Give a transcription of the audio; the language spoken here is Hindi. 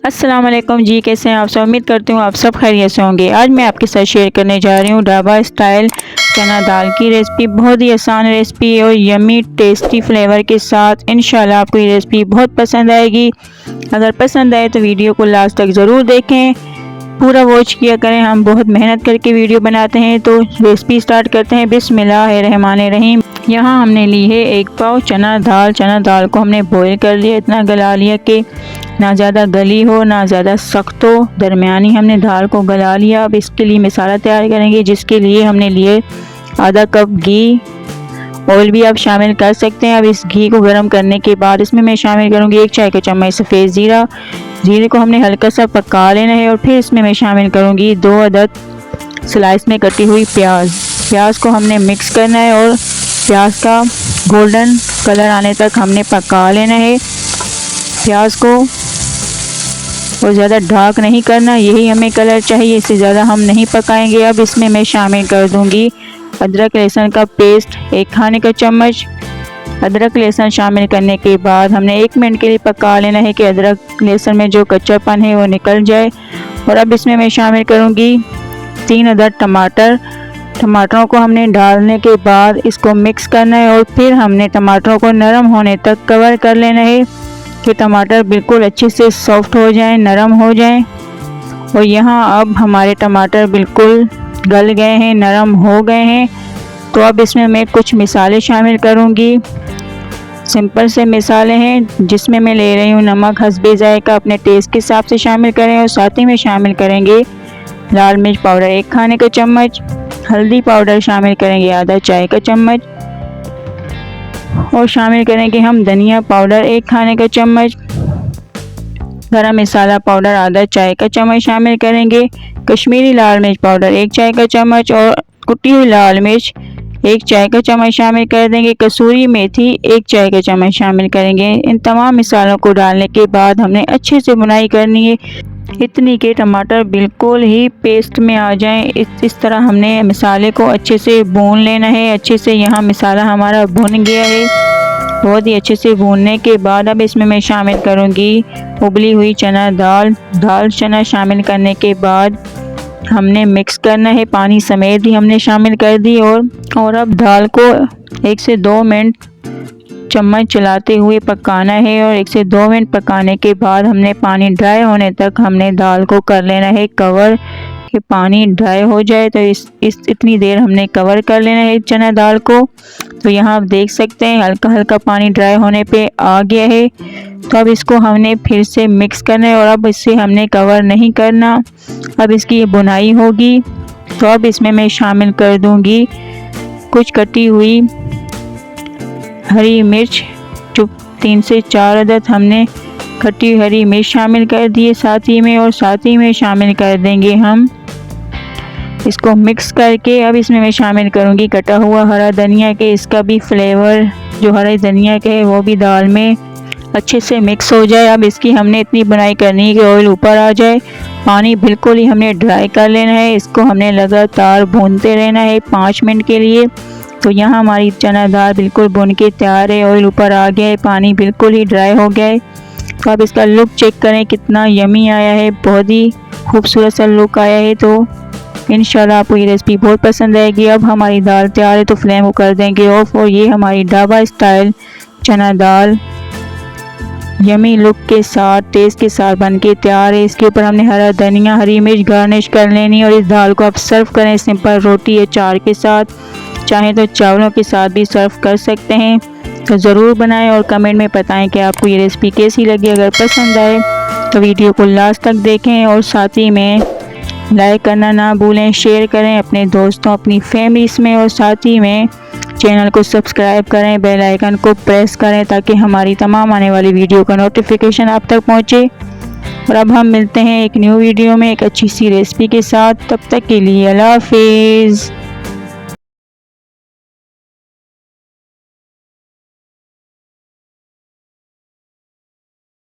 अस्सलाम वालेकुम जी, कैसे हैं आप सब। उम्मीद करती हूँ आप सब खैरियत से होंगे। आज मैं आपके साथ शेयर करने जा रही हूँ ढाबा स्टाइल चना दाल की रेसिपी। बहुत ही आसान रेसिपी और यमी टेस्टी फ्लेवर के साथ। इंशाल्लाह आपको ये रेसिपी बहुत पसंद आएगी। अगर पसंद आए तो वीडियो को लास्ट तक ज़रूर देखें, पूरा वॉच किया करें। हम बहुत मेहनत करके वीडियो बनाते हैं। तो रेसिपी स्टार्ट करते हैं। बिस्मिल्लाहिर्रहमानिर्रहीम। यहाँ हमने ली है 1 पाव चना दाल को हमने बॉईल कर लिया। इतना गला लिया कि ना ज़्यादा गली हो ना ज़्यादा सख्त हो, दरमियानी हमने दाल को गला लिया। अब इसके लिए मसाला तैयार करेंगे, जिसके लिए हमने लिए आधा कप घी। ऑयल भी आप शामिल कर सकते हैं। अब इस घी को गर्म करने के बाद इसमें मैं शामिल करूंगी 1 चाय का चम्मच सफ़ेद ज़ीरा। ज़ीरे को हमने हल्का सा पका लेना है। और फिर इसमें मैं शामिल करूंगी 2 अदद स्लाइस में कटी हुई प्याज को हमने मिक्स करना है और प्याज का गोल्डन कलर आने तक हमने पका लेना है प्याज को, और ज़्यादा डार्क नहीं करना, यही हमें कलर चाहिए, इससे ज़्यादा हम नहीं पकाएंगे। अब इसमें मैं शामिल कर दूंगी अदरक लहसुन का पेस्ट 1 खाने का चम्मच। अदरक लहसुन शामिल करने के बाद हमने 1 मिनट के लिए पका लेना है कि अदरक लहसुन में जो कच्चापन है वो निकल जाए। और अब इसमें मैं शामिल करूंगी 3 अदद टमाटरों को हमने डालने के बाद इसको मिक्स करना है। और फिर हमने टमाटरों को नरम होने तक कवर कर लेना है कि टमाटर बिल्कुल अच्छे से सॉफ्ट हो जाएं, नरम हो जाएं। और यहाँ अब हमारे टमाटर बिल्कुल गल गए हैं, नरम हो गए हैं। तो अब इसमें मैं कुछ मिसाले शामिल करूँगी। सिंपल से मिसाले हैं, जिसमें मैं ले रही हूँ नमक हस्बे जायका, अपने टेस्ट के हिसाब से शामिल करें। और साथ ही में शामिल करेंगे लाल मिर्च पाउडर 1 खाने का चम्मच, हल्दी पाउडर शामिल करेंगे आधा चाय का चम्मच, और शामिल करेंगे हम धनिया पाउडर 1 खाने का चम्मच, गरम मसाला पाउडर आधा चाय का चम्मच शामिल करेंगे, कश्मीरी लाल मिर्च पाउडर 1 चाय का चम्मच और कुटी हुई लाल मिर्च 1 चाय का चम्मच शामिल कर देंगे, कसूरी मेथी 1 चाय का चम्मच शामिल करेंगे। इन तमाम मसालों को डालने के बाद हमने अच्छे से भुनाई करनी है, इतनी के टमाटर बिल्कुल ही पेस्ट में आ जाएं। इस तरह हमने मसाले को अच्छे से भून लेना है। अच्छे से यहाँ मसाला हमारा भुन गया है, बहुत ही अच्छे से भूनने के बाद अब इसमें मैं शामिल करूँगी उबली हुई चना दाल चना शामिल करने के बाद हमने मिक्स करना है, पानी समेत ही हमने शामिल कर दी। और अब दाल को 1 से 2 मिनट चम्मच चलाते हुए पकाना है। और 1 से 2 मिनट पकाने के बाद हमने पानी ड्राई होने तक हमने दाल को कर लेना है कवर, कि पानी ड्राई हो जाए। तो इतनी देर हमने कवर कर लेना है चना दाल को। तो यहाँ आप देख सकते हैं हल्का हल्का पानी ड्राई होने पे आ गया है। तो अब इसको हमने फिर से मिक्स करना है, और अब इससे हमने कवर नहीं करना, अब इसकी बुनाई होगी। तो अब इसमें मैं शामिल कर दूंगी कुछ कटी हुई हरी मिर्च, जो 3 से 4 अदद हमने कटी हुई हरी मिर्च शामिल कर दिए साथ ही में। और साथ ही में शामिल कर देंगे हम इसको मिक्स करके। अब इसमें मैं शामिल करूंगी कटा हुआ हरा धनिया के, इसका भी फ्लेवर जो हरे धनिया के है वो भी दाल में अच्छे से मिक्स हो जाए। अब इसकी हमने इतनी बुनाई करनी है कि ऑयल ऊपर आ जाए, पानी बिल्कुल ही हमने ड्राई कर लेना है। इसको हमने लगातार भूनते रहना है 5 मिनट के लिए। तो यहाँ हमारी चना दाल बिल्कुल भुन के तैयार है, ऑयल ऊपर आ गया है, पानी बिल्कुल ही ड्राई हो गया है। तो आप इसका लुक चेक करें कितना यमी आया है, बहुत ही खूबसूरत सा लुक आया है। तो इंशाल्लाह आपको ये रेसिपी बहुत पसंद आएगी। अब हमारी दाल तैयार है, तो फ्लेम को कर देंगे ऑफ। और ये हमारी ढाबा स्टाइल चना दाल यमी लुक के साथ टेस्ट के साथ बन के तैयार है। इसके ऊपर हमने हरा धनिया हरी मिर्च गार्निश कर लेनी। और इस दाल को आप सर्व करें सिंपल रोटी या चार के साथ, चाहें तो चावलों के साथ भी सर्व कर सकते हैं। तो ज़रूर बनाएं और कमेंट में बताएं कि आपको ये रेसिपी कैसी लगी। अगर पसंद आए तो वीडियो को लास्ट तक देखें, और साथ ही में लाइक करना ना भूलें, शेयर करें अपने दोस्तों अपनी फैमिलीज़ में। और साथ ही में चैनल को सब्सक्राइब करें, बेल आइकन को प्रेस करें, ताकि हमारी तमाम आने वाली वीडियो का नोटिफिकेशन आप तक पहुंचे। और अब हम मिलते हैं एक न्यू वीडियो में एक अच्छी सी रेसिपी के साथ। तब तक के लिए अल्लाह हाफिज़।